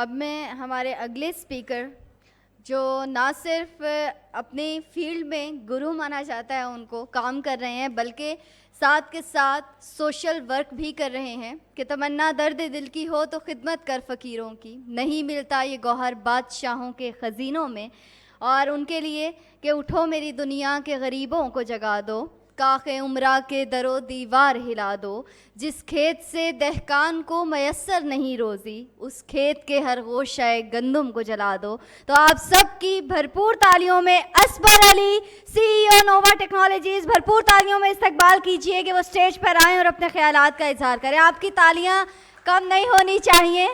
अब मैं हमारे अगले स्पीकर जो ना सिर्फ अपने फील्ड में गुरु माना जाता है उनको काम कर रहे हैं, बल्कि साथ के साथ सोशल वर्क भी कर रहे हैं कि तमन्ना दर्द दिल की हो तो खिदमत कर फ़कीरों की, नहीं मिलता ये गौहर बादशाहों के ख़ज़ीनों में। और उनके लिए कि उठो मेरी दुनिया के गरीबों को जगा दो, काखे उम्रा के दरो दीवार हिला दो, जिस खेत से दहकान को मयस्सर नहीं रोज़ी, उस खेत के हर गोशाए गंदुम को जला दो। तो आप सबकी भरपूर तालियों में असबर अली, सीईओ नोवा टेक्नोलॉजीज़, भरपूर तालियों में इस्तकबाल कीजिए कि वो स्टेज पर आएँ और अपने ख्यालात का इजहार करें। आपकी तालियां कम नहीं होनी चाहिए,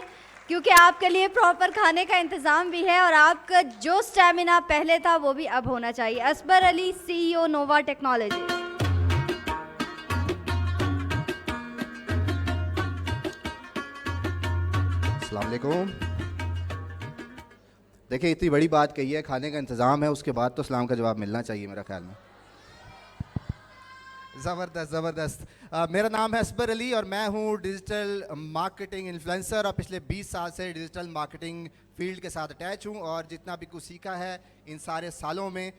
क्योंकि आपके लिए प्रॉपर खाने का इंतज़ाम भी है और आपका जो स्टैमिना पहले था वो भी अब होना चाहिए। असबर अली, सीईओ नोवा टेक्नोलॉजीज़। अस्सलाम वालेकुम। देखिए, इतनी बड़ी बात कही है, खाने का इंतज़ाम है, उसके बाद तो सलाम का जवाब मिलना चाहिए मेरा ख्याल में। ज़बरदस्त ज़बरदस्त। मेरा नाम है असबर अली और मैं हूँ डिजिटल मार्केटिंग इन्फ्लुएंसर और पिछले 20 साल से डिजिटल मार्केटिंग फील्ड के साथ अटैच हूँ और जितना भी कुछ सीखा है इन सारे सालों में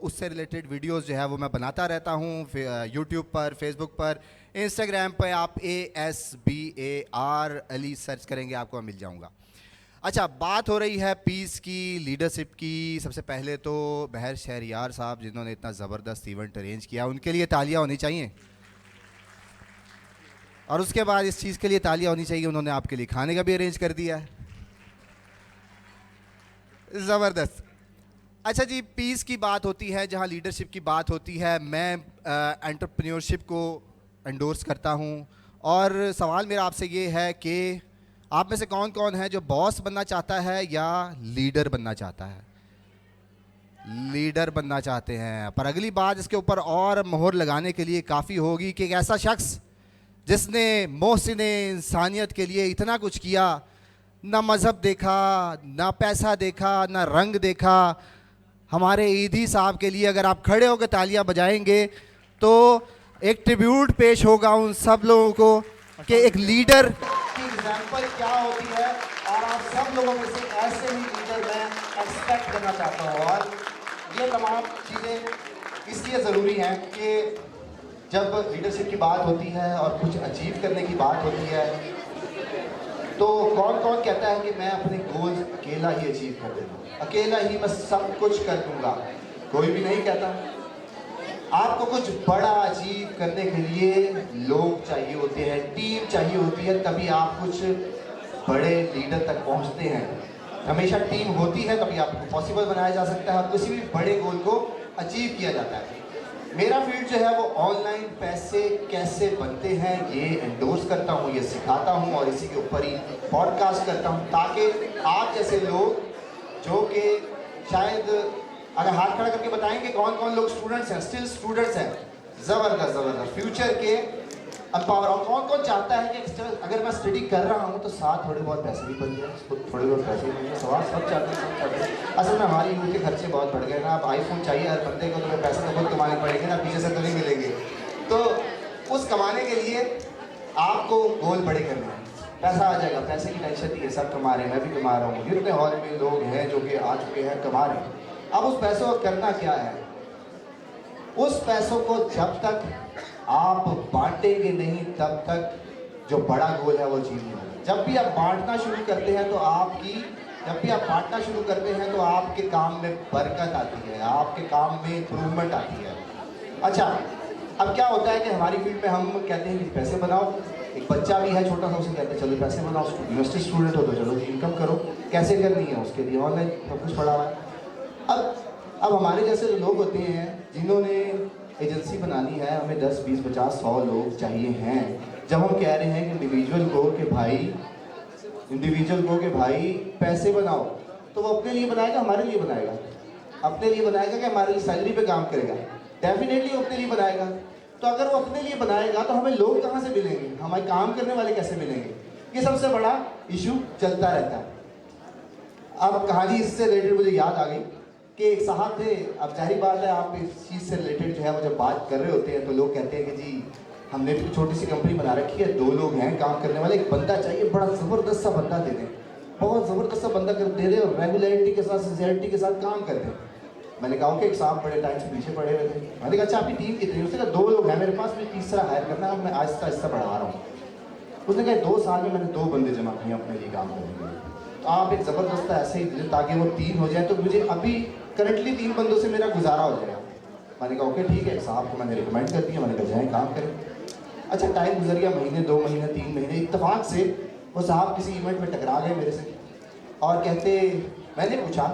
उससे रिलेटेड वीडियोस जो है वो मैं बनाता रहता हूँ यूट्यूब पर, फेसबुक पर, इंस्टाग्राम पर। आप ASBAR अली सर्च करेंगे आपको मिल जाऊँगा। अच्छा, बात हो रही है पीस की, लीडरशिप की। सबसे पहले तो बहर शहरियार साहब जिन्होंने इतना ज़बरदस्त इवेंट अरेंज किया, उनके लिए तालियां होनी चाहिए। और उसके बाद इस चीज़ के लिए तालियां होनी चाहिए, उन्होंने आपके लिए खाने का भी अरेंज कर दिया है। ज़बरदस्त। अच्छा जी, पीस की बात होती है, जहां लीडरशिप की बात होती है, मैं एंटरप्रेन्योरशिप को एंडोर्स करता हूं। और सवाल मेरा आपसे ये है कि आप में से कौन कौन है जो बॉस बनना चाहता है या लीडर बनना चाहता है? लीडर बनना चाहते हैं। पर अगली बात इसके ऊपर और मोहर लगाने के लिए काफ़ी होगी कि एक ऐसा शख्स जिसने मोहसिन इंसानियत के लिए इतना कुछ किया, ना मज़हब देखा, ना पैसा देखा, ना रंग देखा, हमारे ईदी साहब के लिए अगर आप खड़े होकर तालियां बजाएंगे तो एक ट्रिब्यूट पेश होगा उन सब लोगों को कि एक लीडर की एग्जाम्पल क्या होती है। और आप सब लोगों में से ऐसे ही लीडर मैं एक्सपेक्ट करना चाहता हूँ। और ये तमाम चीज़ें इसलिए ज़रूरी हैं कि जब लीडरशिप की बात होती है और कुछ अचीव करने की बात होती है तो कौन कौन कहता है कि मैं अपने गोल्स अकेला ही अचीव कर दूँगा, अकेला ही मैं सब कुछ कर दूँगा? कोई भी नहीं कहता। आपको कुछ बड़ा अचीव करने के लिए लोग चाहिए होते हैं, टीम चाहिए होती है, तभी आप कुछ बड़े लीडर तक पहुंचते हैं। हमेशा टीम होती है तभी आपको पॉसिबल बनाया जा सकता है और किसी भी बड़े गोल को अचीव किया जाता है। मेरा फील्ड जो है वो ऑनलाइन पैसे कैसे बनते हैं ये एंडोर्स करता हूँ, ये सिखाता हूँ और इसी के ऊपर ही पॉडकास्ट करता हूँ, ताकि आप जैसे लोग जो कि शायद अगर हाथ खड़ा करके बताएंगे कौन कौन लोग स्टूडेंट्स हैं, स्टिल स्टूडेंट्स हैं, ज़बरदस्त ज़बरदस्त फ्यूचर के एम्पावर। और कौन कौन चाहता है कि अगर मैं स्टडी कर रहा हूँ तो साथ थोड़े बहुत पैसे भी बन जाए, थोड़े बहुत पैसे भी बन जाए। सवाल सब चाहते हैं, सब चाहते हैं। असल में हमारी यूथ के खर्चे बहुत बढ़ गए ना। अब आईफोन चाहिए हर बंदे को, तो पैसे तो खुद कमाने पड़ेंगे ना, पीछे से तो नहीं मिलेंगे। तो उस कमाने के लिए आपको गोल बड़े करने हैं। पैसा आ जाएगा, पैसे की टेंशन नहीं है, सब कमा रहे हैं, मैं भी कमा रहा हूँ, जितने हॉल में लोग हैं जो कि आ चुके हैं कमा रहे हैं। अब उस पैसों को करना क्या है? उस पैसों को जब तक आप बांटेंगे नहीं तब तक जो बड़ा गोल है वो अचीव नहीं होगा। जब भी आप बांटना शुरू करते हैं तो आपके काम में बरकत आती है, आपके काम में इंप्रूवमेंट आती है। अच्छा, अब क्या होता है कि हमारी फील्ड में हम कहते हैं कि पैसे बनाओ। एक बच्चा भी है छोटा सा, उसे कहते हैं चलो पैसे बनाओ, यूनिवर्सिटी स्टूडेंट हो तो चलो इनकम करो। कैसे करनी है उसके लिए ऑनलाइन सब कुछ पड़ा हुआ है। अब हमारे जैसे लोग होते हैं जिन्होंने एजेंसी बनानी है, हमें 10, 20, 50, 100 लोग चाहिए हैं। जब हम कह रहे हैं कि इंडिविजुअल को कि भाई पैसे बनाओ, तो वो अपने लिए बनाएगा, हमारे लिए बनाएगा? अपने लिए बनाएगा कि हमारे लिए सैलरी पे काम करेगा? डेफिनेटली अपने लिए बनाएगा। तो अगर वो अपने लिए बनाएगा तो हमें लोग कहाँ से मिलेंगे, हमारे काम करने वाले कैसे मिलेंगे? ये सबसे बड़ा इशू चलता रहता है। अब कहानी इससे रिलेटेड मुझे याद आ गई कि एक साहब थे। अब जाहिर बात है, आप इस चीज़ से रिलेटेड जो है वो जब बात कर रहे होते हैं तो लोग कहते हैं कि जी हमने भी छोटी सी कंपनी बना रखी है, 2 लोग हैं काम करने वाले, एक बंदा चाहिए, बड़ा ज़बरदस्त सा बंदा दे दें। बहुत ज़बरदस्त सा बंदा कर दे रहे और रेगुलरिटी के साथ, सिंसियरिटी के साथ काम कर रहे हैं। मैंने कहा कि एक साहब बड़े टाइम से पीछे पड़े हुए थे। मैंने कहा अच्छा आपकी टीम कितनी? उसने कहा 2 लोग हैं मेरे पास, मैं तीसरा हायर करना है, मैं आहिस्ता आहिस्ता बढ़ा रहा हूँ। उसने कहा 2 साल में मैंने 2 बंदे जमा किए अपने लिए काम करने के लिए। तो आप एक ज़बरदस्त ऐसे ही दीजिए ताकि वो 3 हो जाए, तो मुझे अभी करंटली 3 बंदों से मेरा गुजारा हो जाएगा। मैंने कहा ओके ठीक है, साहब को मैंने रिकमेंड कर दिया। मैंने कहा जाएँ काम करें। अच्छा टाइम गुजर गया, महीने 2 महीने 3 महीने, इत्तेफाक से वो साहब किसी इवेंट में टकरा गए मेरे से और कहते, मैंने पूछा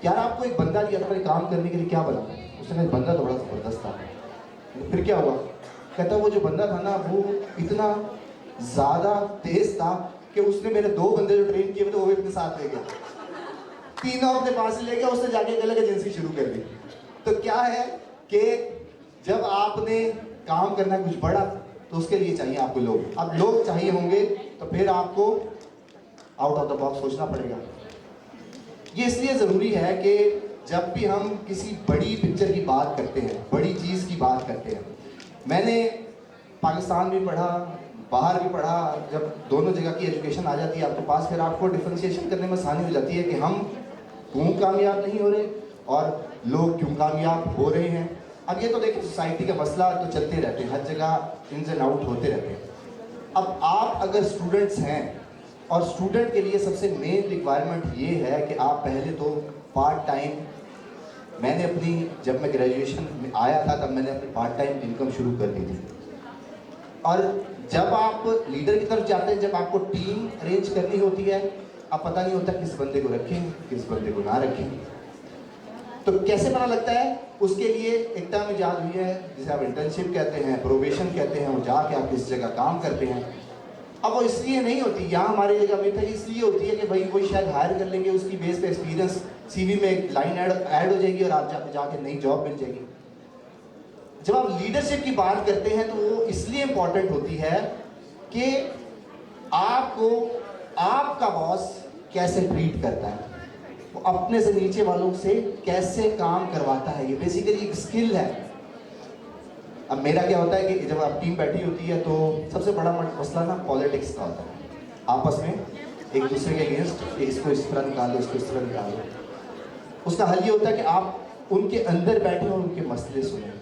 यार आपको एक बंदा दिया था काम करने के लिए, क्या बना? उसने कहा बंदा तो बड़ा ज़बरदस्त था। फिर क्या हुआ? कहता वो जो बंदा था ना वो इतना ज़्यादा तेज़ था कि उसने मेरे 2 बंदे जो ट्रेन किए थे वो भी अपने साथ ले गया, तीनों अपने पास ले गया, उसने जाके एक अलग एजेंसी शुरू कर दी। तो क्या है कि जब आपने काम करना कुछ बड़ा तो उसके लिए चाहिए आपको लोग। अब लोग चाहिए होंगे तो फिर आपको आउट ऑफ द बॉक्स सोचना पड़ेगा। ये इसलिए ज़रूरी है कि जब भी हम किसी बड़ी पिक्चर की बात करते हैं, बड़ी चीज़ की बात करते हैं, मैंने पाकिस्तान भी पढ़ा, बाहर भी पढ़ा, जब दोनों जगह की एजुकेशन आ जाती है आपके पास, फिर आपको डिफ्रेंशिएशन करने में आसानी हो जाती है कि हम क्यों कामयाब नहीं हो रहे और लोग क्यों कामयाब हो रहे हैं। अब ये तो देखिए सोसाइटी का मसला तो चलते रहते हैं, हर जगह इन्स एंड आउट होते रहते हैं। अब आप अगर स्टूडेंट्स हैं और स्टूडेंट के लिए सबसे मेन रिक्वायरमेंट ये है कि आप पहले तो पार्ट टाइम, मैंने अपनी जब मैं ग्रेजुएशन में आया था तब मैंने अपनी पार्ट टाइम इनकम शुरू कर दी थी। और जब आप लीडर की तरफ जाते हैं, जब आपको टीम अरेंज करनी होती है, अब पता नहीं होता किस बंदे को रखें किस बंदे को ना रखें। तो कैसे पता लगता है? उसके लिए एक टर्म इजाद हुई है जिसे आप इंटर्नशिप कहते हैं, प्रोबेशन कहते हैं। वो जाके आप किस जगह काम करते हैं। अब वो इसलिए नहीं होती, यहाँ हमारी जगह में था इसलिए होती है कि भाई कोई शायद हायर कर लेंगे, उसकी बेस पे एक्सपीरियंस सीवी में एक लाइन ऐड हो जाएगी और आप जाके नई जॉब मिल जाएगी। जब आप लीडरशिप की बात करते हैं तो वो इसलिए इंपॉर्टेंट होती है कि आपको आपका बॉस कैसे ट्रीट करता है, वो अपने से नीचे वालों से कैसे काम करवाता है। ये बेसिकली एक स्किल है। अब मेरा क्या होता है कि जब आप टीम बैठी होती है तो सबसे बड़ा मसला ना पॉलिटिक्स का होता है। आपस में एक दूसरे के अगेंस्ट इसको इस तरह निकालो, इसको इस तरह निकालो। उसका हल ये होता है कि आप उनके अंदर बैठे और उनके मसले सुने।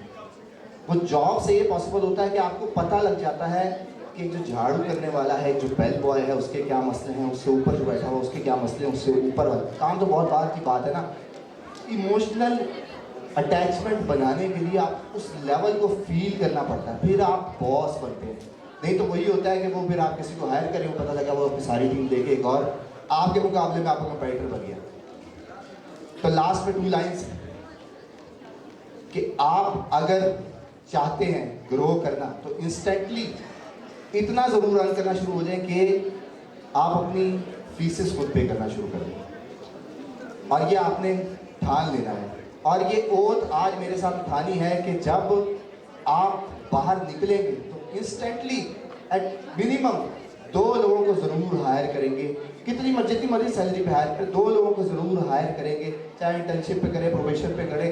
वो जॉब से ये पॉसिबल होता है कि आपको पता लग जाता है कि जो झाड़ू करने वाला है, जो बेल बॉय है, उसके क्या मसले हैं, उससे ऊपर जो बैठा हुआ उसके क्या मसले हैं, उससे ऊपर वाला काम तो बहुत बात की बात है ना। इमोशनल अटैचमेंट बनाने के लिए आप उस लेवल को फील करना पड़ता है, फिर आप बॉस बनते हैं। नहीं तो वही होता है कि वो फिर आप किसी को हायर करें, वो पता लगा वो अपनी सारी टीम लेके एक और आपके मुकाबले में आपका कंपेटिटर बन गया। तो लास्ट में 2 लाइन्स कि आप अगर चाहते हैं ग्रो करना तो इंस्टेंटली इतना ज़रूर अर्न करना शुरू हो जाए कि आप अपनी फीसेस खुद पे करना शुरू कर दें। और ये आपने ठान लेना है। और ये ओथ आज मेरे साथ उठानी है कि जब आप बाहर निकलेंगे तो इंस्टेंटली एट मिनिमम 2 लोगों को ज़रूर हायर करेंगे। जितनी मर्जी सैलरी पे हायर करें, 2 लोगों को ज़रूर हायर करेंगे, चाहे इंटर्नशिप पे करें, प्रोबेशन पे करें।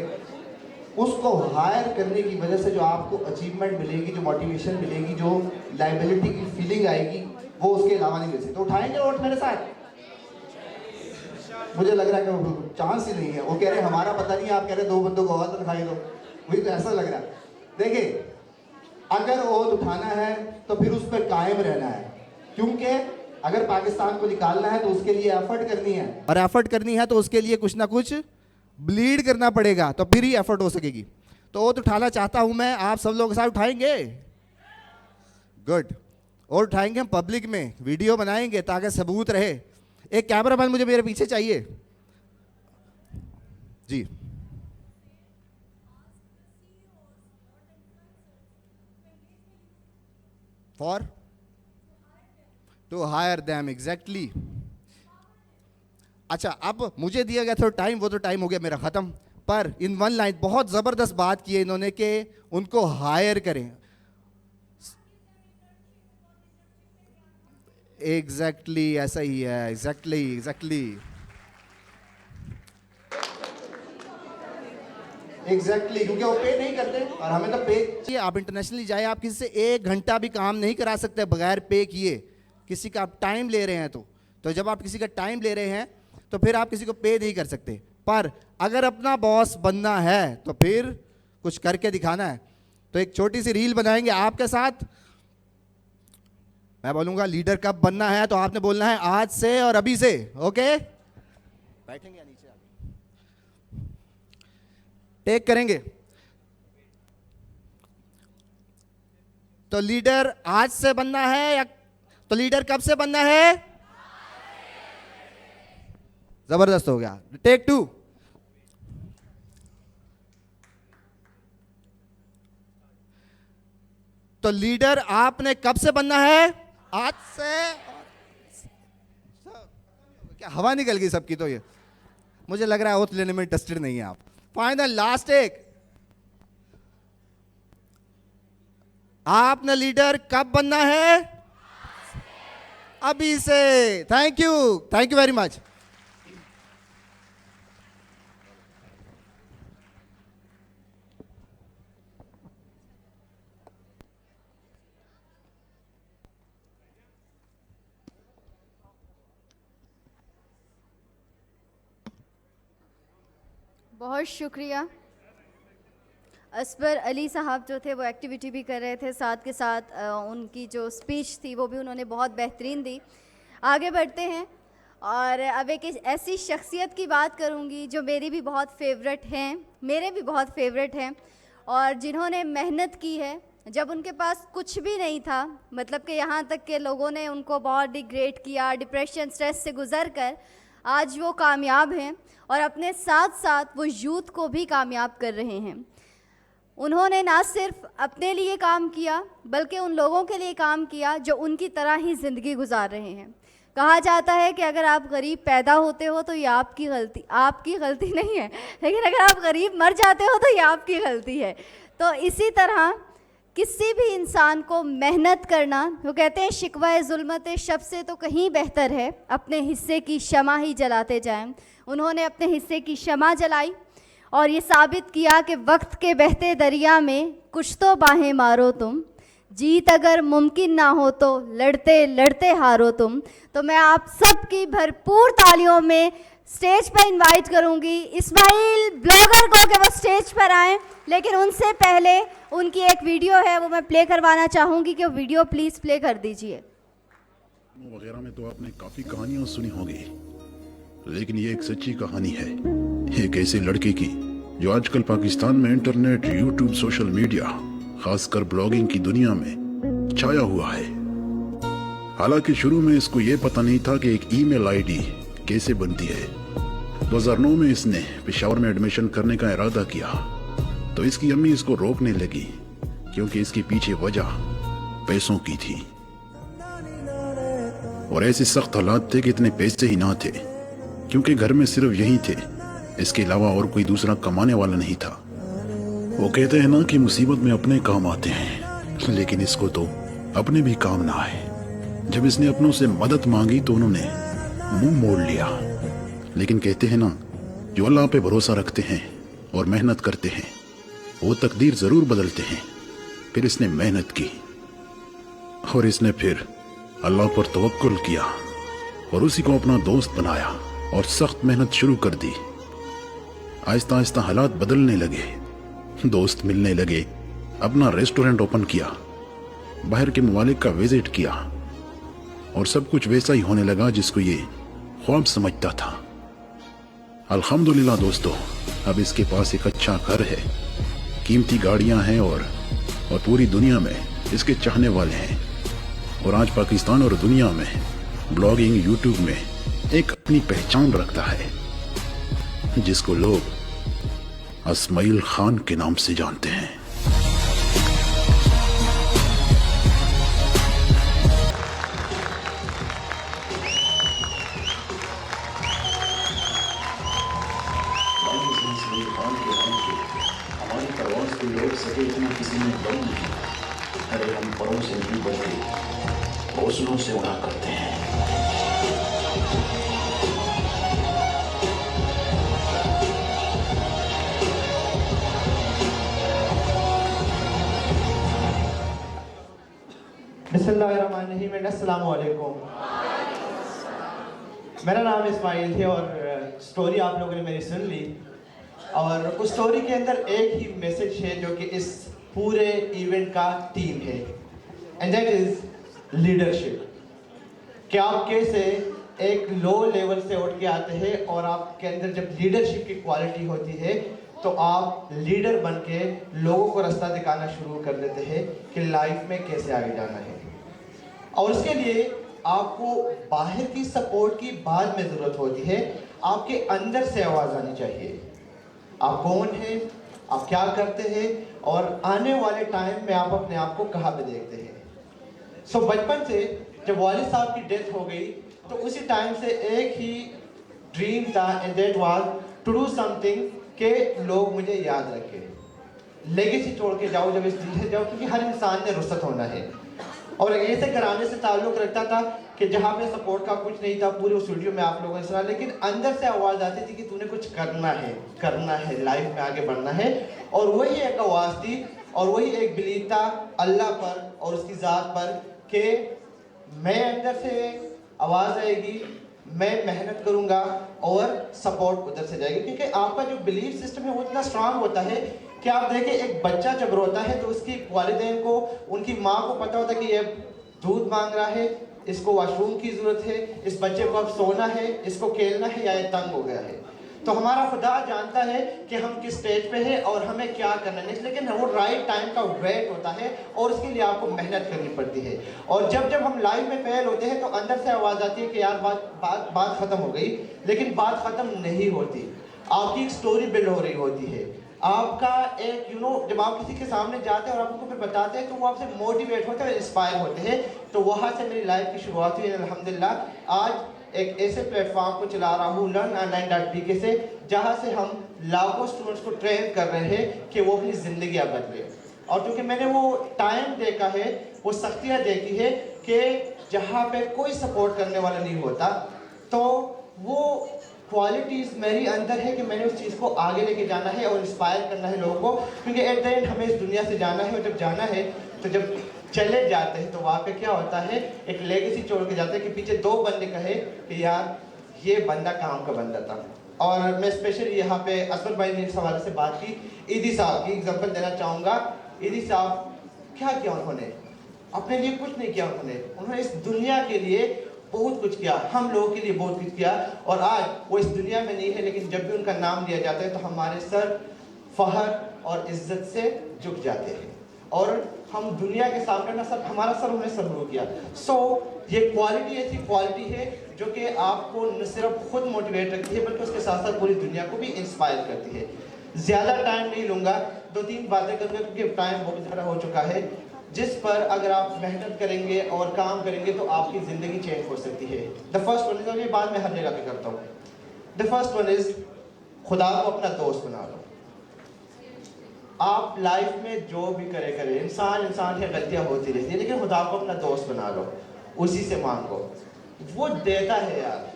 उसको हायर करने की वजह से जो आपको अचीवमेंट मिलेगी, जो मोटिवेशन मिलेगी, जो लाइबिलिटी की फीलिंग आएगी, वो उसके अलावा नहीं मिल सकती। तो उठाएंगे वोट मेरे साथ? मुझे लग रहा है कि चांस ही नहीं है। वो कह रहे हैं हमारा पता नहीं, आप कह रहे हैं 2 बंदों को और दिखाई दो। मुझे तो ऐसा लग रहा है। देखिए अगर ओथ उठाना है तो फिर उस पर कायम रहना है, क्योंकि अगर पाकिस्तान को निकालना है तो उसके लिए एफर्ट करनी है, और एफर्ट करनी है तो उसके लिए कुछ ना कुछ ब्लीड करना पड़ेगा, तो फिर ही एफर्ट हो सकेगी। तो ओथ उठाना चाहता हूं मैं, आप सब लोग साथ उठाएंगे? गुड। और उठाएंगे हम पब्लिक में, वीडियो बनाएंगे ताकि सबूत रहे। एक कैमरामैन मुझे मेरे पीछे चाहिए जी। For to hire them, exactly. अच्छा अब मुझे दिया गया था टाइम, वो तो टाइम हो गया मेरा ख़त्म। पर इन 1 लाइन बहुत ज़बरदस्त बात की है इन्होंने कि उनको हायर करें। एग्जैक्टली ऐसा ही है, एग्जैक्टली क्योंकि वो पे नहीं करते और हमें तो पे। आप इंटरनेशनली जाए, आप किसी से 1 घंटा भी काम नहीं करा सकते बगैर पे किए। किसी का आप टाइम ले रहे हैं तो जब आप किसी का टाइम ले रहे हैं तो फिर आप किसी को पे नहीं कर सकते, पर अगर अपना बॉस बनना है तो फिर कुछ करके दिखाना है। तो एक छोटी सी रील बनाएंगे आपके साथ, मैं बोलूंगा लीडर कब बनना है तो आपने बोलना है आज से और अभी से। ओके, बैठेंगे या नीचे आगे टेक करेंगे। तो लीडर आज से बनना है या तो लीडर कब से बनना है? जबरदस्त हो गया। टेक 2। तो लीडर आपने कब से बनना है? आज से। क्या हवा निकल गई सबकी? तो ये मुझे लग रहा है ओथ लेने में इंटरेस्टेड नहीं है आप। फाइनल लास्ट एक, आपने लीडर कब बनना है? अभी से। Thank you very much. बहुत शुक्रिया। असबर अली साहब जो थे वो एक्टिविटी भी कर रहे थे, साथ के साथ उनकी जो स्पीच थी वो भी उन्होंने बहुत बेहतरीन दी। आगे बढ़ते हैं और अब एक ऐसी शख्सियत की बात करूंगी जो मेरी भी बहुत फेवरेट हैं, मेरे भी बहुत फेवरेट हैं, और जिन्होंने मेहनत की है जब उनके पास कुछ भी नहीं था, मतलब कि यहाँ तक के लोगों ने उनको बहुत डिग्रेड किया, डिप्रेशन स्ट्रेस से गुजर कर आज वो कामयाब हैं और अपने साथ साथ वो यूथ को भी कामयाब कर रहे हैं। उन्होंने ना सिर्फ अपने लिए काम किया बल्कि उन लोगों के लिए काम किया जो उनकी तरह ही ज़िंदगी गुजार रहे हैं। कहा जाता है कि अगर आप गरीब पैदा होते हो तो ये आपकी गलती नहीं है, लेकिन अगर आप गरीब मर जाते हो तो ये आपकी गलती है। तो इसी तरह किसी भी इंसान को मेहनत करना, वो कहते हैं शिकवा जुल्मत शब से तो कहीं बेहतर है अपने हिस्से की शमा ही जलाते जाएं। उन्होंने अपने हिस्से की शमा जलाई और ये साबित किया कि वक्त के बहते दरिया में कुछ तो बाहें मारो तुम, जीत अगर मुमकिन ना हो तो लड़ते लड़ते हारो तुम। तो मैं आप सबकी भरपूर तालियों में स्टेज पर इनवाइट करूंगी इस्माइल ब्लॉगर को कि वो स्टेज पर आएँ, लेकिन उनसे पहले उनकी एक वीडियो है वो मैं प्ले करवाना चाहूँगी कि वो वीडियो प्लीज़ प्ले कर दीजिए। वगैरह में तो आपने काफ़ी कहानियाँ सुनी होंगी, लेकिन ये एक सच्ची कहानी है एक ऐसे लड़के की जो आजकल पाकिस्तान में इंटरनेट, यूट्यूब, सोशल मीडिया, खासकर ब्लॉगिंग की दुनिया में छाया हुआ है। हालांकि शुरू में इसको ये पता नहीं था कि एक ईमेल आईडी कैसे बनती है। 2009 में इसने पेशावर में एडमिशन करने का इरादा किया तो इसकी अम्मी इसको रोकने लगी क्योंकि इसके पीछे वजह पैसों की थी और ऐसे सख्त हालात थे कि इतने पैसे ही ना थे क्योंकि घर में सिर्फ यही थे, इसके अलावा और कोई दूसरा कमाने वाला नहीं था। वो कहते हैं ना कि मुसीबत में अपने काम आते हैं, लेकिन इसको तो अपने भी काम ना आए। जब इसने अपनों से मदद मांगी तो उन्होंने मुंह मोड़ लिया। लेकिन कहते हैं ना, जो अल्लाह पे भरोसा रखते हैं और मेहनत करते हैं वो तकदीर जरूर बदलते हैं। फिर इसने मेहनत की और इसने फिर अल्लाह पर तवक्कुल किया और उसी को अपना दोस्त बनाया और सख्त मेहनत शुरू कर दी। आहिस्ता आहिस्ता हालात बदलने लगे, दोस्त मिलने लगे, अपना रेस्टोरेंट ओपन किया, बाहर के ममालिक का विजिट किया और सब कुछ वैसा ही होने लगा जिसको ये ख्वाब समझता था। अल्हम्दुलिल्लाह दोस्तों, अब इसके पास एक अच्छा घर है, कीमती गाड़ियां हैं और पूरी दुनिया में इसके चाहने वाले हैं और आज पाकिस्तान और दुनिया में ब्लॉगिंग, यूट्यूब में एक अपनी पहचान रखता है जिसको लोग इस्माइल खान के नाम से जानते हैं। हमारी परवाज़ को रोक सके इतना किसी ने दम नहीं। अरे हम परों से नहीं बढ़ते, हौसलों से उड़ा करते हैं। बिस्मिल्लाहिर्रहमानिर्रहीम। अस्सलामु अलैकुम। मेरा नाम इस्माइल है और स्टोरी आप लोगों ने मेरी सुन ली और उस स्टोरी के अंदर एक ही मैसेज है जो कि इस पूरे इवेंट का थीम है एंड दैट इज लीडरशिप। कि आप कैसे एक लो लेवल से उठ के आते हैं और आपके अंदर जब लीडरशिप की क्वालिटी होती है तो आप लीडर बन के लोगों को रास्ता दिखाना शुरू कर देते हैं कि लाइफ में कैसे आगे जाना है। और उसके लिए आपको बाहर की सपोर्ट की बाद में ज़रूरत होती है, आपके अंदर से आवाज़ आनी चाहिए। आप कौन हैं, आप क्या करते हैं और आने वाले टाइम में आप अपने आप को कहाँ पे देखते हैं। सो बचपन से जब वालिद साहब की डेथ हो गई तो उसी टाइम से एक ही ड्रीम था and that was to do something के लोग मुझे याद रखें, लेगेसी छोड़ के जाओ जब इस दुनिया से जाओ, क्योंकि हर इंसान ने रुखसत होना है। और ऐसे घराने से ताल्लुक़ रखता था कि जहाँ पे सपोर्ट का कुछ नहीं था, पूरे उस वीडियो में आप लोगों ने सुना, लेकिन अंदर से आवाज़ आती थी कि तूने कुछ करना है, लाइफ में आगे बढ़ना है। और वही एक आवाज़ थी और वही एक बिलीव था अल्लाह पर और उसकी ज़ात पर कि मैं अंदर से आवाज़ आएगी, मैं मेहनत करूंगा और सपोर्ट उधर से जाएगी। क्योंकि आपका जो बिलीफ सिस्टम है वो इतना स्ट्रांग होता है कि आप देखें एक बच्चा जब रोता है तो उसकी वालिदैन को, उनकी माँ को पता होता है कि ये दूध मांग रहा है, इसको वॉशरूम की ज़रूरत है, इस बच्चे को अब सोना है, इसको खेलना है या ये तंग हो गया है। तो हमारा खुदा जानता है कि हम किस स्टेज पे हैं और हमें क्या करना है, लेकिन वो राइट टाइम का वेट होता है और उसके लिए आपको मेहनत करनी पड़ती है। और जब हम लाइफ में फेल होते हैं तो अंदर से आवाज़ आती है कि यार बात ख़त्म हो गई, लेकिन बात ख़त्म नहीं होती। आपकी एक स्टोरी बिल्ड हो रही होती है, आपका एक जब आप किसी के सामने जाते हैं और आप उनको फिर बताते हैं तो वो आपसे मोटिवेट होते हैं, इंस्पायर होते हैं। तो वहाँ से मेरी लाइफ की शुरुआत हुई। अल्हम्दुलिल्लाह आज एक ऐसे प्लेटफॉर्म को चला रहा हूँ LearnOnline.pk से, जहाँ से हम लाखों स्टूडेंट्स को ट्रेन कर रहे हैं कि वो अपनी ज़िंदगी बदले। और क्योंकि मैंने वो टाइम देखा है, वो सख्तियाँ देखी है कि जहाँ पे कोई सपोर्ट करने वाला नहीं होता, तो वो क्वालिटीज़ मेरी अंदर है कि मैंने उस चीज़ को आगे लेके जाना है और इंस्पायर करना है लोगों को। क्योंकि एट द एंड हमें इस दुनिया से जाना है और जब जाना है तो जब चले जाते हैं तो वहाँ पे क्या होता है, एक लेगेसी छोड़ के जाते हैं कि पीछे दो बंदे कहे कि यार ये बंदा काम का बंदा था। और मैं स्पेशली यहाँ पे असफर भाई ने इस हवाले से बात की, ईदी साहब की एग्जाम्पल देना चाहूँगा। ईदी साहब क्या किया उन्होंने, अपने लिए कुछ नहीं किया उन्होंने इस दुनिया के लिए बहुत कुछ किया, हम लोगों के लिए बहुत कुछ किया। और आज वो इस दुनिया में नहीं है, लेकिन जब भी उनका नाम लिया जाता है तो हमारे सर फहर और इज्जत से झुक जाते हैं और हम दुनिया के सामने ना सर हमारा सर उन्हें सल्यूट किया। सो ये क्वालिटी ऐसी क्वालिटी है जो कि आपको न सिर्फ खुद मोटिवेट रखती है बल्कि उसके साथ साथ पूरी दुनिया को भी इंस्पायर करती है। ज़्यादा टाइम नहीं लूँगा, 2-3 बातें करूँगा क्योंकि टाइम बहुत ज़्यादा हो चुका है, जिस पर अगर आप मेहनत करेंगे और काम करेंगे तो आपकी ज़िंदगी चेंज हो सकती है। द फर्स्ट वन इज़, ये बात मैं हर जगह पे करता हूँ, द फर्स्ट वन इज़ खुदा को अपना दोस्त बना लो। आप लाइफ में जो भी करें, इंसान की गलतियाँ होती रहती है, लेकिन खुदा को अपना दोस्त बना लो, उसी से मांगो, वो देता है यार।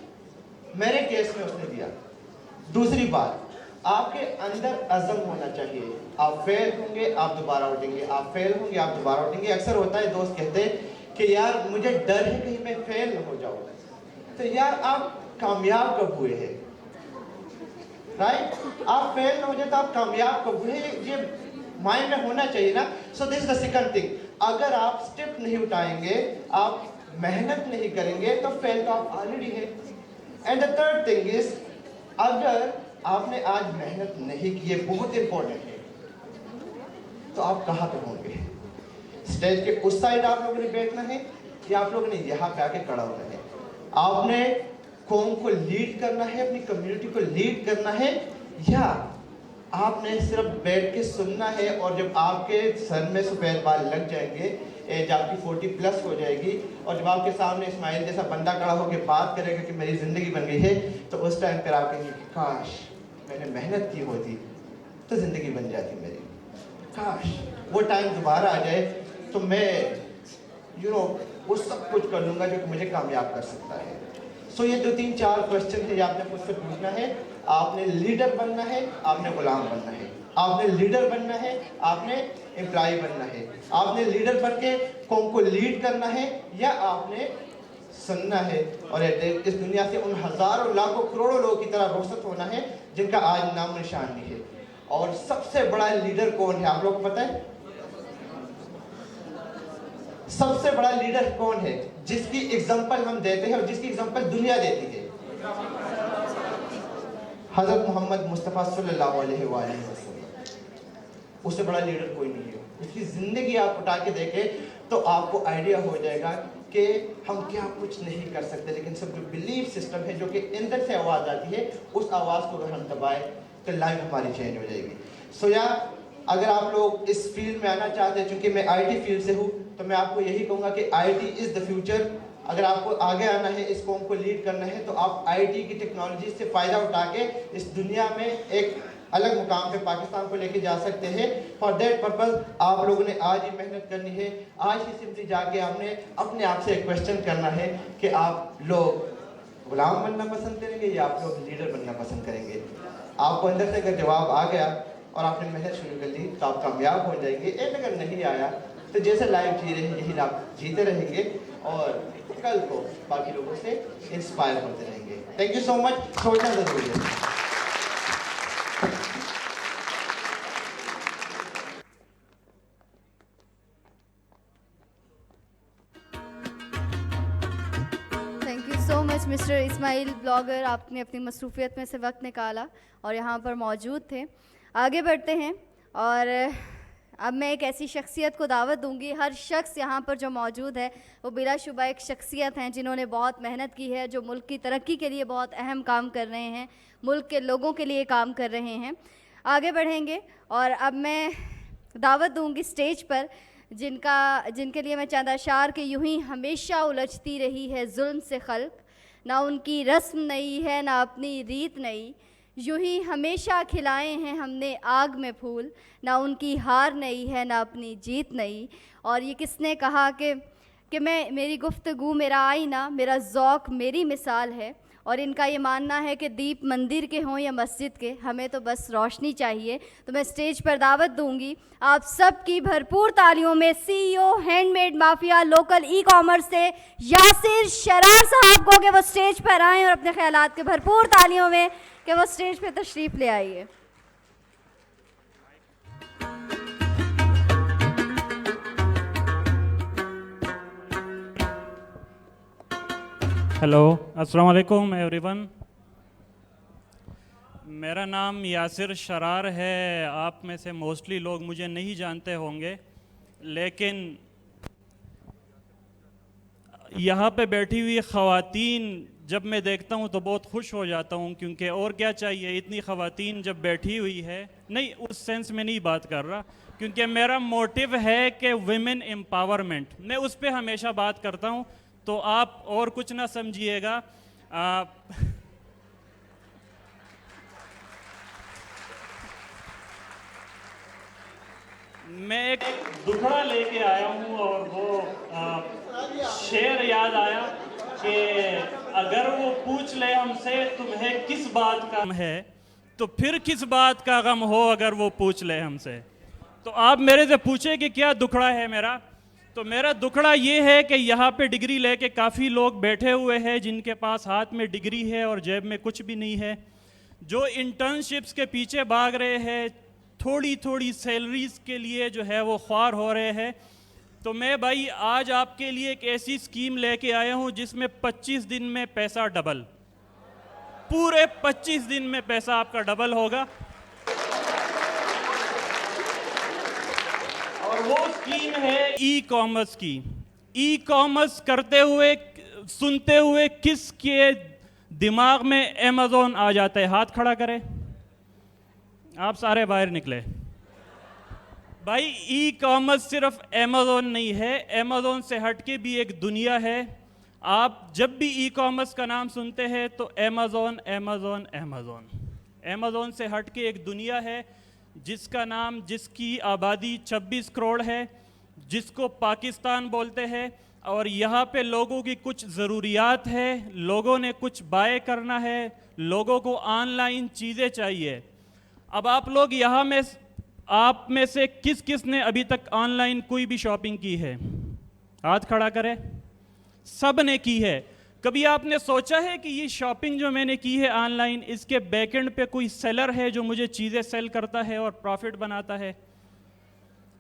मेरे केस में उसने दिया। दूसरी बात, आपके अंदर अज़म होना चाहिए। आप फेल होंगे, आप दोबारा उठेंगे, आप फेल होंगे, आप दोबारा उठेंगे। अक्सर होता है दोस्त कहते हैं कि यार मुझे डर है कहीं मैं फेल न हो जाऊँ। तो यार आप कामयाब कब हुए हैं, राइट? आप फेल न हो जाए तो आप कामयाब कब हुए, ये माइंड में होना चाहिए ना। So this is the second thing, अगर आप स्टेप नहीं उठाएंगे, आप मेहनत नहीं करेंगे तो फेल तो आप ऑलरेडी है। And the third thing is, अगर आपने आज मेहनत नहीं की है, बहुत इंपॉर्टेंट है, तो आप कहाँ पे होंगे? स्टेज के उस साइड आप लोगों ने बैठना है या आप लोगों ने यहाँ पे आके खड़ा होना है? आपने कौम को लीड करना है, अपनी कम्युनिटी को लीड करना है, या आपने सिर्फ बैठ के सुनना है? और जब आपके सर में सफ़ेद बाल लग जाएंगे, एज आपकी 40+ हो जाएगी और जब आपके सामने इस्माइल जैसा बंदा खड़ा होकर बात करेगा कि मेरी ज़िंदगी बन गई है, तो उस टाइम पर आप कहेंगे कि काश मैंने मेहनत की होती तो ज़िंदगी बन जाती मेरी, काश वो टाइम दोबारा आ जाए तो मैं वो सब कुछ कर लूँगा जो कि मुझे कामयाब कर सकता है। सो ये 2-3-4 क्वेश्चन है, आपने खुद से पूछना है। आपने लीडर बनना है, आपने गुलाम बनना है। आपने लीडर बनना है, आपने एम्प्लॉय बनना है। आपने लीडर बन के कौम को लीड करना है, या आपने सुनना है और इस दुनिया से उन हज़ारों लाखों करोड़ों लोगों की तरह रोशत होना है जिनका आज नाम निशान नहीं है। और सबसे बड़ा लीडर कौन है आप लोगों को पता है? सबसे बड़ा लीडर कौन है जिसकी एग्जांपल हम देते हैं और जिसकी एग्जांपल दुनिया देती है? हजरत मोहम्मद मुस्तफ़ा सल्लल्लाहु अलैहि वसल्लम। उससे बड़ा लीडर कोई नहीं है। उसकी जिंदगी आप उठा के देखें तो आपको आइडिया हो जाएगा कि हम क्या कुछ नहीं कर सकते, लेकिन सब जो बिलीफ सिस्टम है जो कि अंदर से आवाज़ आती है, उस आवाज़ को अगर हम दबाए तो लाइफ हमारी चेंज हो जाएगी। सो अगर आप लोग इस फील्ड में आना चाहते हैं, चूंकि मैं आईटी फील्ड से हूँ, तो मैं आपको यही कहूँगा कि आईटी इज़ द फ्यूचर। अगर आपको आगे आना है, इस कौम को लीड करना है, तो आप आईटी की टेक्नोलॉजी से फ़ायदा उठा के इस दुनिया में एक अलग मुकाम पे पाकिस्तान को लेके जा सकते हैं। फॉर दैट पर्पज़ आप लोगों ने आज ही मेहनत करनी है। आज ही सिंपली जाके हमने अपने आप से एक क्वेश्चन करना है कि आप लोग गुलाम बनना पसंद करेंगे या आप लोग लीडर बनना पसंद करेंगे। आपको अंदर से अगर जवाब आ गया और आपने मेहनत शुरू कर दी तो आप कामयाब हो जाएंगे। एंड अगर नहीं आया तो जैसे लाइफ जी रहे हैं यही आप जीते रहेंगे और कल को बाकी लोगों से इंस्पायर होते रहेंगे। Thank you so much. सोचना जरूरी है। Thank you so much mister Ismail blogger, आपने अपनी मसरूफियत में से वक्त निकाला और यहाँ पर मौजूद थे। आगे बढ़ते हैं और अब मैं एक ऐसी शख्सियत को दावत दूंगी। हर शख्स यहाँ पर जो मौजूद है वो बिलाशुबा एक शख्सियत हैं जिन्होंने बहुत मेहनत की है, जो मुल्क की तरक्की के लिए बहुत अहम काम कर रहे हैं, मुल्क के लोगों के लिए काम कर रहे हैं। आगे बढ़ेंगे और अब मैं दावत दूंगी स्टेज पर जिनके लिए मैं चंद अशार के यूं ही हमेशा उलझती रही है जुल्म से खल्क, ना उनकी रस्म नई है ना अपनी रीत नई, यूं ही हमेशा खिलाए हैं हमने आग में फूल, ना उनकी हार नई है ना अपनी जीत नई। और ये किसने कहा कि मेरी गुफ्तगू मेरा आईना, मेरा ज़ौक़ मेरी मिसाल है। और इनका ये मानना है कि दीप मंदिर के हों या मस्जिद के, हमें तो बस रोशनी चाहिए। तो मैं स्टेज पर दावत दूंगी आप सबकी भरपूर तालियों में CEO handmade mafia local e-commerce से यासिर शरार साहब को कि वो स्टेज पर आएँ और अपने ख्यालात के भरपूर तालियों में कि वो स्टेज पे तशरीफ़ ले आइए। हेलो, अस्सलाम वालेकुम एवरीवन। मेरा नाम यासिर शरार है। आप में से मोस्टली लोग मुझे नहीं जानते होंगे, लेकिन यहाँ पे बैठी हुई ख़वातीन जब मैं देखता हूँ तो बहुत खुश हो जाता हूँ, क्योंकि और क्या चाहिए, इतनी ख़वातीन जब बैठी हुई है। नहीं, उस सेंस में नहीं बात कर रहा, क्योंकि मेरा मोटिव है कि विमेन एम्पावरमेंट, मैं उस पर हमेशा बात करता हूँ। तो आप और कुछ ना समझिएगा। मैं एक दुखड़ा लेके आया हूँ और वो शेर याद आया कि अगर वो पूछ ले हमसे तुम्हें किस बात का गम है, तो फिर किस बात का गम हो अगर वो पूछ ले हमसे। तो आप मेरे से पूछे कि क्या दुखड़ा है मेरा, तो मेरा दुखड़ा ये है कि यहाँ पे डिग्री लेके काफ़ी लोग बैठे हुए हैं जिनके पास हाथ में डिग्री है और जेब में कुछ भी नहीं है, जो इंटर्नशिप्स के पीछे भाग रहे हैं, थोड़ी थोड़ी सैलरीज के लिए जो है वो ख्वार हो रहे हैं। तो मैं भाई आज आपके लिए एक ऐसी स्कीम लेके आया हूँ जिसमें 25 दिन में पैसा डबल, पूरे 25 दिन में पैसा आपका डबल होगा। और वो स्कीम है ई-कॉमर्स की। ई-कॉमर्स करते हुए सुनते हुए किसके दिमाग में अमेज़ॉन आ जाता है? हाथ खड़ा करें। आप सारे बाहर निकले। भाई ई-कॉमर्स सिर्फ अमेज़ॉन नहीं है, अमेज़ॉन से हटके भी एक दुनिया है। आप जब भी ई-कॉमर्स का नाम सुनते हैं तो अमेज़ॉन अमेज़ॉन अमेज़ॉन। अमेज़ॉन से हटके एक दुनिया है जिसका नाम, जिसकी आबादी 26 करोड़ है, जिसको पाकिस्तान बोलते हैं। और यहाँ पे लोगों की कुछ ज़रूरियात है, लोगों ने कुछ बाय करना है, लोगों को ऑनलाइन चीज़ें चाहिए। अब आप लोग यहाँ में, आप में से किस किस ने अभी तक ऑनलाइन कोई भी शॉपिंग की है? हाथ खड़ा करें। सब ने की है। कभी आपने सोचा है कि ये शॉपिंग जो मैंने की है ऑनलाइन, इसके बैकएंड पे कोई सेलर है जो मुझे चीज़ें सेल करता है और प्रॉफिट बनाता है?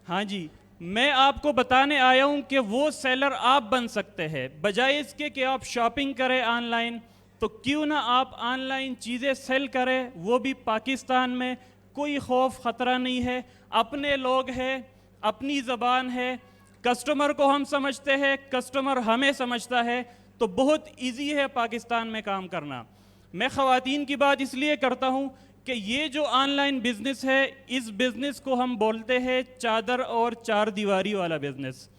हाँ जी, मैं आपको बताने आया हूँ कि वो सेलर आप बन सकते हैं। बजाय इसके कि आप शॉपिंग करें ऑनलाइन, तो क्यों ना आप ऑनलाइन चीज़ें सेल करें, वो भी पाकिस्तान में। कोई खौफ ख़तरा नहीं है, अपने लोग हैं, अपनी ज़बान है, कस्टमर को हम समझते हैं, कस्टमर हमें समझता है, तो बहुत इजी है पाकिस्तान में काम करना। मैं ख़वातीन की बात इसलिए करता हूँ कि ये जो ऑनलाइन बिज़नेस है, इस बिज़नेस को हम बोलते हैं चादर और चार दीवारी वाला बिज़नेस।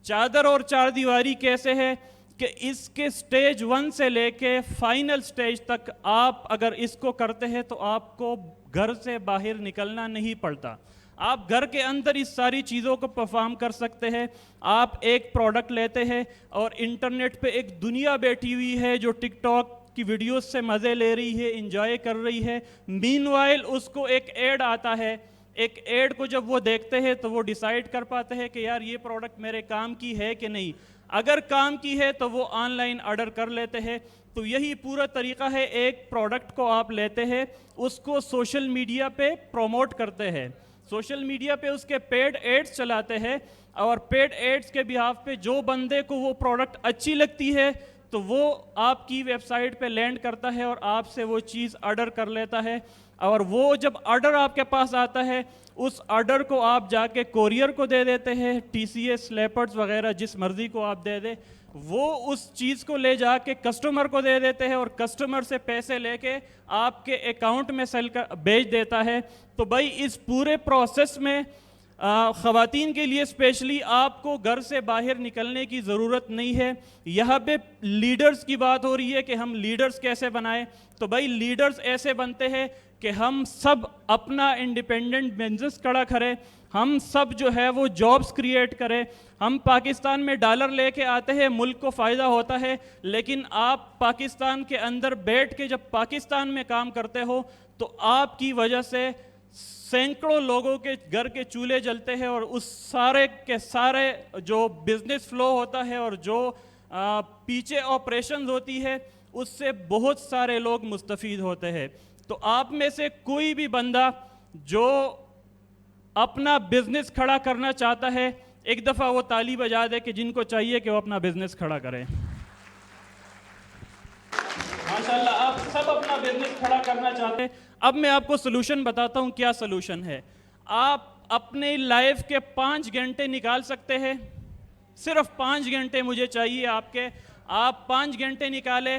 चादर और चार दीवारी कैसे है कि इसके स्टेज 1 से लेके फाइनल स्टेज तक आप अगर इसको करते हैं तो आपको घर से बाहर निकलना नहीं पड़ता। आप घर के अंदर इस सारी चीज़ों को परफॉर्म कर सकते हैं। आप एक प्रोडक्ट लेते हैं और इंटरनेट पे एक दुनिया बैठी हुई है जो टिकटॉक की वीडियोस से मज़े ले रही है, इंजॉय कर रही है। मीनवाइल उसको एक ऐड आता है, एक ऐड को जब वो देखते हैं तो वो डिसाइड कर पाते हैं कि यार ये प्रोडक्ट मेरे काम की है कि नहीं। अगर काम की है तो वो ऑनलाइन ऑर्डर कर लेते हैं। तो यही पूरा तरीका है, एक प्रोडक्ट को आप लेते हैं, उसको सोशल मीडिया पे प्रमोट करते हैं, सोशल मीडिया पे उसके पेड एड्स चलाते हैं, और पेड एड्स के बिहाफ पे जो बंदे को वो प्रोडक्ट अच्छी लगती है तो वो आपकी वेबसाइट पे लैंड करता है और आपसे वो चीज़ ऑर्डर कर लेता है। और वो जब ऑर्डर आपके पास आता है, उस ऑर्डर को आप जाके कोरियर को दे देते हैं, TCS, लेपर्ड्स वगैरह जिस मर्ज़ी को आप दे दें, वो उस चीज़ को ले जाके कस्टमर को दे देते हैं और कस्टमर से पैसे लेके आपके अकाउंट में भेज देता है। तो भाई इस पूरे प्रोसेस में ख़वातीन के लिए स्पेशली आपको घर से बाहर निकलने की ज़रूरत नहीं है। यहाँ पे लीडर्स की बात हो रही है कि हम लीडर्स कैसे बनाएं। तो भाई लीडर्स ऐसे बनते हैं कि हम सब अपना इंडिपेंडेंट बिजनेस खड़ा करें, हम सब जो है वो जॉब्स क्रिएट करें। हम पाकिस्तान में डॉलर लेके आते हैं, मुल्क को फ़ायदा होता है, लेकिन आप पाकिस्तान के अंदर बैठ के जब पाकिस्तान में काम करते हो तो आपकी वजह से सैकड़ों लोगों के घर के चूल्हे जलते हैं और उस सारे के सारे जो बिजनेस फ्लो होता है और जो पीछे ऑपरेशंस होती है उससे बहुत सारे लोग मुस्तफ़ीद होते हैं। तो आप में से कोई भी बंदा जो अपना बिजनेस खड़ा करना चाहता है, एक दफ़ा वो ताली बजा दे कि जिनको चाहिए कि वो अपना बिजनेस खड़ा करें। माशाल्लाह, आप सब अपना बिजनेस खड़ा करना चाहते हैं। अब मैं आपको सोल्यूशन बताता हूँ क्या सोल्यूशन है। आप अपने लाइफ के 5 घंटे निकाल सकते हैं, सिर्फ 5 घंटे मुझे चाहिए आपके। आप 5 घंटे निकाले,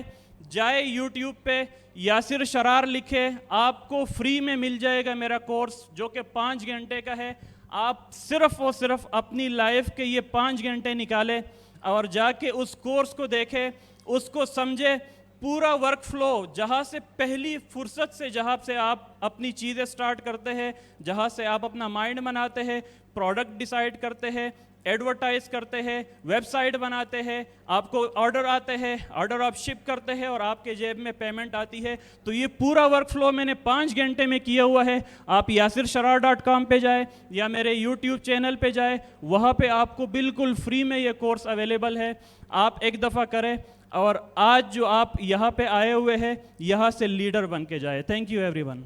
जाए यूट्यूब पे यासिर शरार लिखे, आपको फ्री में मिल जाएगा मेरा कोर्स जो कि 5 घंटे का है। आप सिर्फ और सिर्फ अपनी लाइफ के ये 5 घंटे निकाले और जाके उस कोर्स को देखे, उसको समझे, पूरा वर्क फ्लो जहाँ से पहली फुर्सत से जहाँ से आप अपनी चीज़ें स्टार्ट करते हैं, जहाँ से आप अपना माइंड बनाते हैं, प्रोडक्ट डिसाइड करते हैं, एडवर्टाइज करते हैं, वेबसाइट बनाते हैं, आपको ऑर्डर आते हैं, ऑर्डर आप शिप करते हैं और आपके जेब में पेमेंट आती है। तो ये पूरा वर्क फ्लो मैंने 5 घंटे में किया हुआ है। आप yasirsharaar.com पे जाए या मेरे यूट्यूब चैनल पे जाए, वहाँ पे आपको बिल्कुल फ्री में ये कोर्स अवेलेबल है। आप एक दफ़ा करें और आज जो आप यहाँ पे आए हुए हैं, यहाँ से लीडर बन के जाए। Thank you everyone.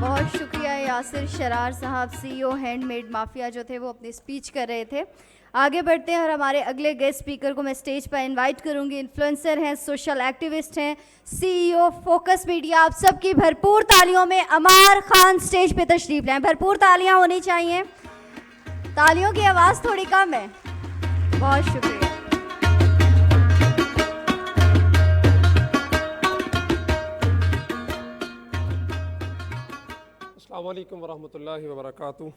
बहुत शुक्रिया यासिर शरार साहब, CEO हैंडमेड माफिया जो थे वो अपनी स्पीच कर रहे थे। आगे बढ़ते हैं और हमारे अगले गेस्ट स्पीकर को मैं स्टेज पर इनवाइट करूंगी। इन्फ्लुएंसर हैं, सोशल एक्टिविस्ट हैं, CEO फोकस मीडिया। आप सबकी भरपूर तालियों में अमार खान स्टेज पे तशरीफ लाएं। भरपूर तालियां होनी चाहिए, तालियों की आवाज़ थोड़ी कम है। बहुत शुक्रिया। अस्सलाम वालेकुम वरहमतुल्लाहि वबरकातुहू।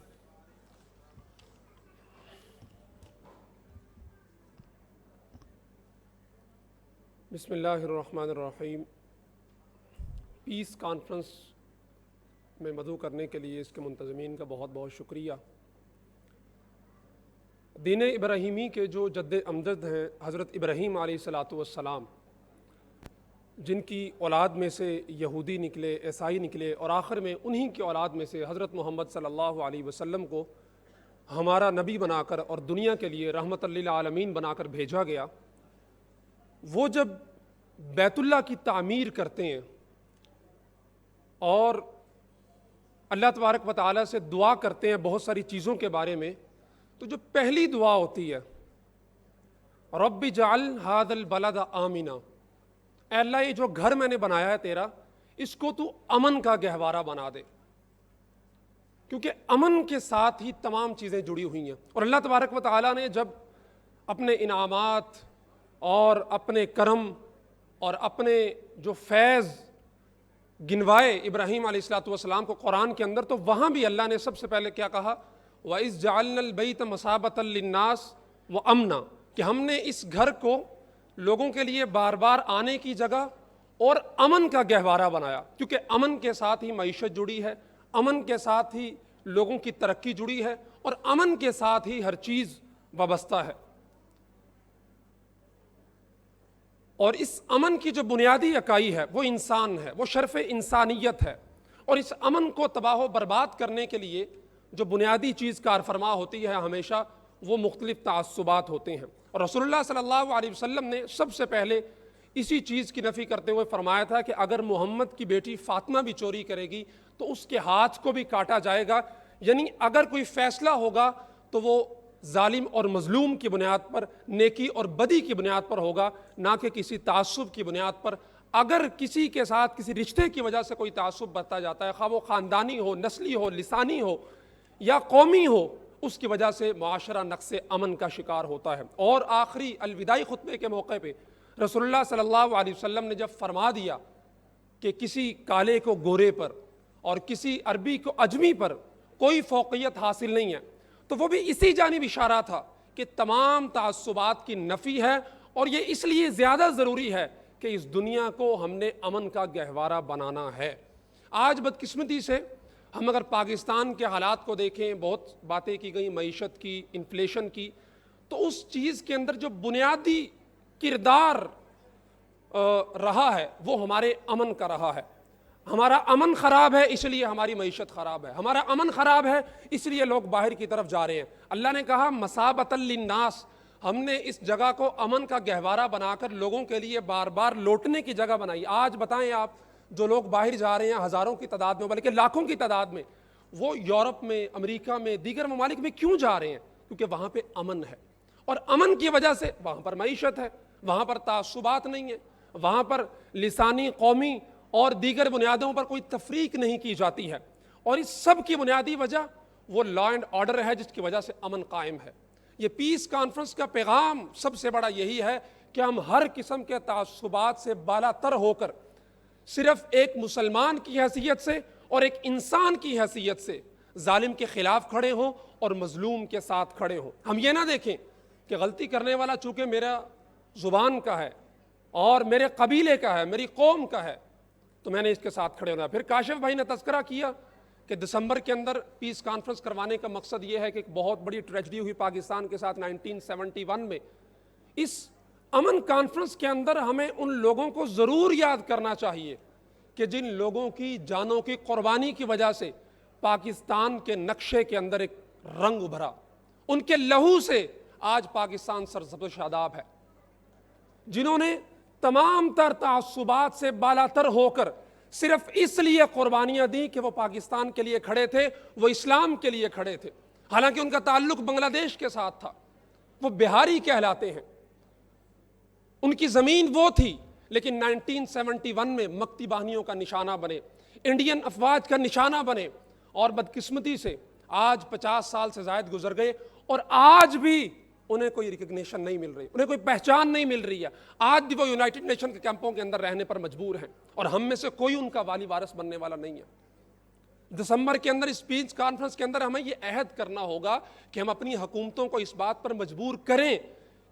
बिस्मिल्लाहिर्रहमानिर्रहीम। पीस कॉन्फ्रेंस में मदऊ करने के लिए इसके मुंतज़मीन का बहुत बहुत शुक्रिया। दीन इब्राहीमी के जो जद्द अमजद हैं हज़रत इब्राहीम अलैहिस्सलातु वस्सलाम, जिनकी औलाद में से यहूदी निकले, ईसाई निकले और आखिर में उन्हीं की औलाद में से हज़रत मोहम्मद सल्लल्लाहु अलैहि वसल्लम को हमारा नबी बनाकर और दुनिया के लिए रहमत लिल आलमीन बनाकर भेजा गया, वो जब बैतुल्लाह की तामीर करते हैं और अल्लाह तबारक व तआला से दुआ करते हैं बहुत सारी चीज़ों के बारे में, तो जो पहली दुआ होती है, रब्बि जाल हादल बलद आमिना, अल्लाह ये जो घर मैंने बनाया है तेरा, इसको तू अमन का गहवारा बना दे, क्योंकि अमन के साथ ही तमाम चीज़ें जुड़ी हुई हैं। और अल्लाह तबारक व तआला ने जब अपने इनामात और अपने करम और अपने जो फैज़ गिनवाए इब्राहीम अलैहिस्सलाम को कुरान के अंदर, तो वहाँ भी अल्लाह ने सबसे पहले क्या कहा, व इज़ जअलनल बैत मसाबतल लिन्नास व अमना, कि हमने इस घर को लोगों के लिए बार बार आने की जगह और अमन का गहवारा बनाया, क्योंकि अमन के साथ ही मईशत जुड़ी है, अमन के साथ ही लोगों की तरक्की जुड़ी है और अमन के साथ ही हर चीज़ वाबस्ता है। और इस अमन की जो बुनियादी इकाई है वो इंसान है, वो शर्फ इंसानियत है। और इस अमन को तबाह बर्बाद करने के लिए जो बुनियादी चीज़ कार फरमा होती है हमेशा, वो मुख्तलिफ तासुबात होते हैं। और रसूलुल्लाह सल्लल्लाहु अलैहि वसल्लम ने सबसे पहले इसी चीज़ की नफ़ी करते हुए फरमाया था कि अगर मोहम्मद की बेटी फ़ातिमा भी चोरी करेगी तो उसके हाथ को भी काटा जाएगा। यानी अगर कोई फ़ैसला होगा तो वो जालिम और मजलूम की बुनियाद पर, नेकी और बदी की बुनियाद पर होगा, ना कि किसी तासुब की बुनियाद पर। अगर किसी के साथ किसी रिश्ते की वजह से कोई तासुब बरता जाता है, खा वो ख़ानदानी हो, नस्ली हो, लिसानी हो या कौमी हो, उसकी वजह से मुआशरा नक्स अमन का शिकार होता है। और आखिरी अलविदाई खुतबे के मौके पे रसूलुल्लाह सल्लल्लाहु अलैहि वसल्लम ने जब फरमा दिया कि किसी काले को गोरे पर और किसी अरबी को अजमी पर कोई फ़ौक़ियत हासिल नहीं है, तो वो भी इसी जानिब इशारा था कि तमाम तासुबात की नफ़ी है। और ये इसलिए ज़्यादा ज़रूरी है कि इस दुनिया को हमने अमन का गहवारा बनाना है। आज बदकिस्मती से हम अगर पाकिस्तान के हालात को देखें, बहुत बातें की गई मईशत की, इन्फ्लेशन की, तो उस चीज़ के अंदर जो बुनियादी किरदार रहा है वो हमारे अमन का रहा है। हमारा अमन ख़राब है इसलिए हमारी मईशत ख़राब है, हमारा अमन ख़राब है इसलिए लोग बाहर की तरफ जा रहे हैं। अल्लाह ने कहा मसाबतल लिन्नास, हमने इस जगह को अमन का गहवारा बनाकर लोगों के लिए बार बार लौटने की जगह बनाई। आज बताएं आप, जो लोग बाहर जा रहे हैं हज़ारों की तादाद में, बल्कि लाखों की तादाद में, वो यूरोप में, अमेरिका में, दीगर ममालिक में क्यों जा रहे हैं? क्योंकि वहाँ पे अमन है और अमन की वजह से वहाँ पर मईशत है, वहाँ पर तासुबात नहीं है, वहाँ पर लिसानी, कौमी और दीगर बुनियादों पर कोई तफरीक नहीं की जाती है। और इस सब की बुनियादी वजह वो लॉ एंड ऑर्डर है जिसकी वजह से अमन कायम है। ये पीस कॉन्फ्रेंस का पैगाम सबसे बड़ा यही है कि हम हर किस्म के तासुबात से बालातर होकर सिर्फ एक मुसलमान की हैसियत से और एक इंसान की हैसियत से जालिम के खिलाफ खड़े हों और मजलूम के साथ खड़े हों। हम ये ना देखें कि गलती करने वाला चूँकि मेरा ज़ुबान का है और मेरे कबीले का है, मेरी कौम का है, तो मैंने इसके साथ खड़े होना। फिर काशिफ भाई ने तज़किरा किया कि दिसंबर के अंदर पीस कॉन्फ्रेंस करवाने का मकसद ये है कि एक बहुत बड़ी ट्रेजेडी हुई पाकिस्तान के साथ 1971 में। इस अमन कॉन्फ्रेंस के अंदर हमें उन लोगों को ज़रूर याद करना चाहिए कि जिन लोगों की जानों की कुर्बानी की वजह से पाकिस्तान के नक्शे के अंदर एक रंग उभरा, उनके लहू से आज पाकिस्तान सरसब्ज़ शादाब है, जिन्होंने तमाम तर तासुबात से बालातर होकर सिर्फ इसलिए कुर्बानियां दी कि वो पाकिस्तान के लिए खड़े थे, वो इस्लाम के लिए खड़े थे। हालांकि उनका ताल्लुक बांग्लादेश के साथ था, वो बिहारी कहलाते हैं, उनकी ज़मीन वो थी, लेकिन 1971 में मक्ती बाहिनियों का निशाना बने, इंडियन अफवाज का निशाना बने। और बदकिस्मती से आज 50 साल से ज़ायद गुजर गए और आज भी उन्हें कोई रिकग्निशन नहीं मिल रही, उन्हें कोई पहचान नहीं मिल रही है। आज भी वो यूनाइटेड नेशन के कैंपों के अंदर रहने पर मजबूर हैं और हम में से कोई उनका वाली वारिस बनने वाला नहीं है। दिसंबर के अंदर इस पीस कॉन्फ्रेंस के अंदर हमें ये अहद करना होगा कि हम अपनी हुकूमतों को इस बात पर मजबूर करें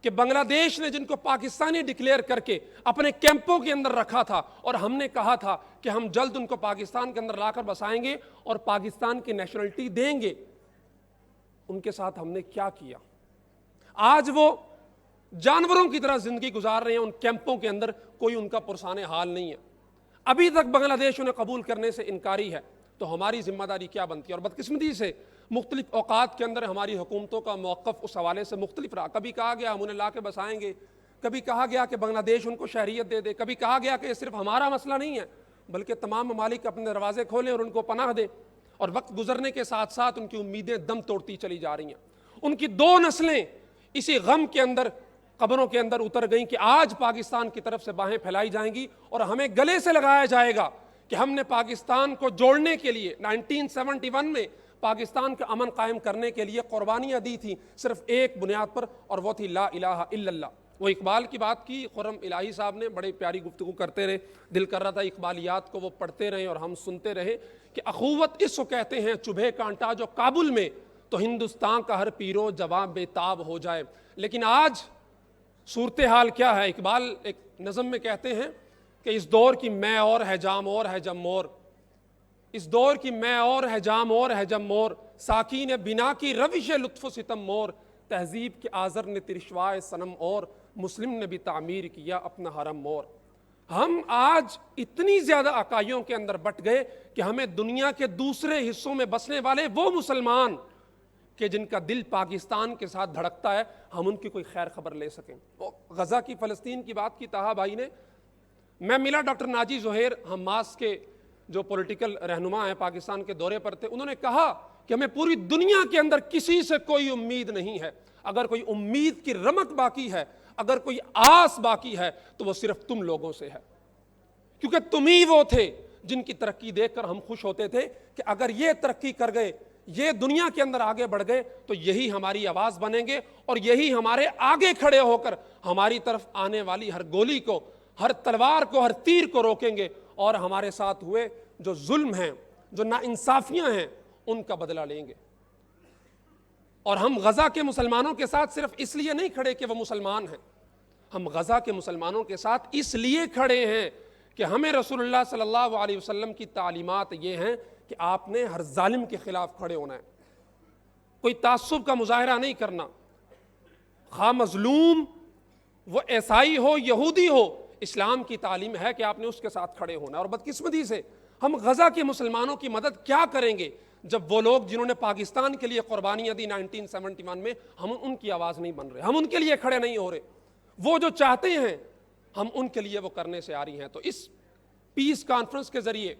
कि बांग्लादेश ने जिनको पाकिस्तानी डिक्लेयर करके अपने कैंपों के अंदर रखा था और हमने कहा था कि हम जल्द उनको पाकिस्तान के अंदर लाकर बसाएंगे और पाकिस्तान की नेशनलिटी देंगे, उनके साथ हमने क्या किया? आज वो जानवरों की तरह जिंदगी गुजार रहे हैं उन कैंपों के अंदर, कोई उनका पुरसाने हाल नहीं है। अभी तक बांग्लादेश उन्हें कबूल करने से इनकारी है, तो हमारी जिम्मेदारी क्या बनती है? और बदकिस्मती से मुख्तलिफ औकात के अंदर हमारी हुकूमतों का मौक़िफ़ उस हवाले से मुख्तलिफ रहा। कभी कहा गया हम उन्हें ला के बसाएंगे, कभी कहा गया कि बांग्लादेश उनको शहरियत दे दे, कभी कहा गया कि ये सिर्फ हमारा मसला नहीं है बल्कि तमाम ममालिक अपने दरवाजे खोलें और उनको पनाह दे। और वक्त गुजरने के साथ साथ उनकी उम्मीदें दम तोड़ती चली जा रही हैं। उनकी 2 नस्लें इसी गम के अंदर कब्रों के अंदर उतर गई कि आज पाकिस्तान की तरफ से बाहें फैलाई जाएंगी और हमें गले से लगाया जाएगा कि हमने पाकिस्तान को जोड़ने के लिए 1971 में पाकिस्तान का अमन कायम करने के लिए कुर्बानियां दी थी, सिर्फ एक बुनियाद पर, और वो थी ला इलाहा इल्लल्लाह। वो इकबाल की बात की खुर्रम इलाही साहब ने, बड़ी प्यारी गुफ्तगू करते रहे, दिल कर रहा था इकबालियात को वो पढ़ते रहे और हम सुनते रहे कि अखुवत इसको कहते हैं चुभे कांटा जो काबुल में, तो हिंदुस्तान का हर पीरो जवाब बेताब हो जाए। लेकिन आज सूरत हाल क्या है? इकबाल एक नज़म में कहते हैं कि इस दौर की मैं और है जाम और है जम मोर, इस दौर की मैं और है जाम और है जम मोर, साकी ने बिना की रविश लुत्फ सितम मोर, तहजीब के आज़र ने तिरशवाए सनम और, मुस्लिम ने भी तामीर किया अपना हरम मोर। हम आज इतनी ज़्यादा अकाइयों के अंदर बट गए कि हमें दुनिया के दूसरे हिस्सों में बसने वाले वो मुसलमान कि जिनका दिल पाकिस्तान के साथ धड़कता है, हम उनकी कोई खैर खबर ले सकें। गज़ा की फ़लस्तीन की बात की ताहा भाई ने, मैं मिला डॉक्टर नाजी ज़ुहैर, हमास के जो पॉलिटिकल रहनुमा हैं, पाकिस्तान के दौरे पर थे। उन्होंने कहा कि हमें पूरी दुनिया के अंदर किसी से कोई उम्मीद नहीं है, अगर कोई उम्मीद की रमक बाकी है, अगर कोई आस बाकी है, तो वो सिर्फ तुम लोगों से है, क्योंकि तुम ही वो थे जिनकी तरक्की देखकर हम खुश होते थे कि अगर ये तरक्की कर गए, ये दुनिया के अंदर आगे बढ़ गए, तो यही हमारी आवाज बनेंगे और यही हमारे आगे खड़े होकर हमारी तरफ आने वाली हर गोली को, हर तलवार को, हर तीर को रोकेंगे और हमारे साथ हुए जो जुल्म हैं, जो नाइंसाफियां हैं, उनका बदला लेंगे। और हम गजा के मुसलमानों के साथ सिर्फ इसलिए नहीं खड़े कि वो मुसलमान हैं, हम गजा के मुसलमानों के साथ इसलिए खड़े हैं कि हमें रसूलुल्लाह सल्लल्लाहु अलैहि वसल्लम की तालीमात ये हैं कि आपने हर जालिम के खिलाफ खड़े होना है, कोई तासुब का मुजाहरा नहीं करना, खा मजलूम वो ईसाई हो यहूदी हो, इस्लाम की तालीम है कि आपने उसके साथ खड़े होना। और बदकिस्मती से हम गजा के मुसलमानों की मदद क्या करेंगे जब वो लोग जिन्होंने पाकिस्तान के लिए कुर्बानियां दी 1971 में, हम उनकी आवाज़ नहीं बन रहे, हम उनके लिए खड़े नहीं हो रहे। वो जो चाहते हैं हम उनके लिए वो करने से आ रही हैं। तो इस पीस कॉन्फ्रेंस के ज़रिए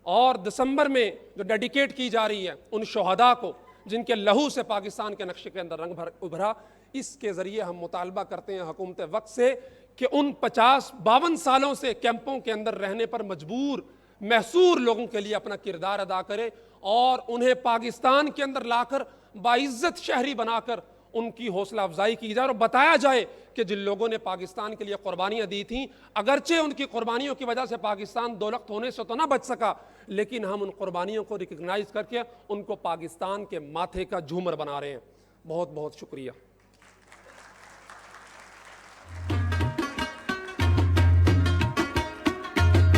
और दिसंबर में जो डेडिकेट की जा रही है उन शोहदा को जिनके लहू से पाकिस्तान के नक्शे के अंदर रंग उभरा, इसके ज़रिए हम मुतालबा करते हैं हुकूमत वक्त से कि उन 50-52 सालों से कैंपों के अंदर रहने पर मजबूर महसूर लोगों के लिए अपना किरदार अदा करे और उन्हें पाकिस्तान के अंदर लाकर बाइज्जत शहरी बनाकर उनकी हौसला अफजाई की जाए और बताया जाए कि जिन लोगों ने पाकिस्तान के लिए कुर्बानियां दी थीं, अगरचे उनकी कुर्बानियों की वजह से पाकिस्तान दौलत होने से तो ना बच सका, लेकिन हम उन कुर्बानियों को रिकग्नाइज करके उनको पाकिस्तान के माथे का झूमर बना रहे हैं। बहुत बहुत शुक्रिया।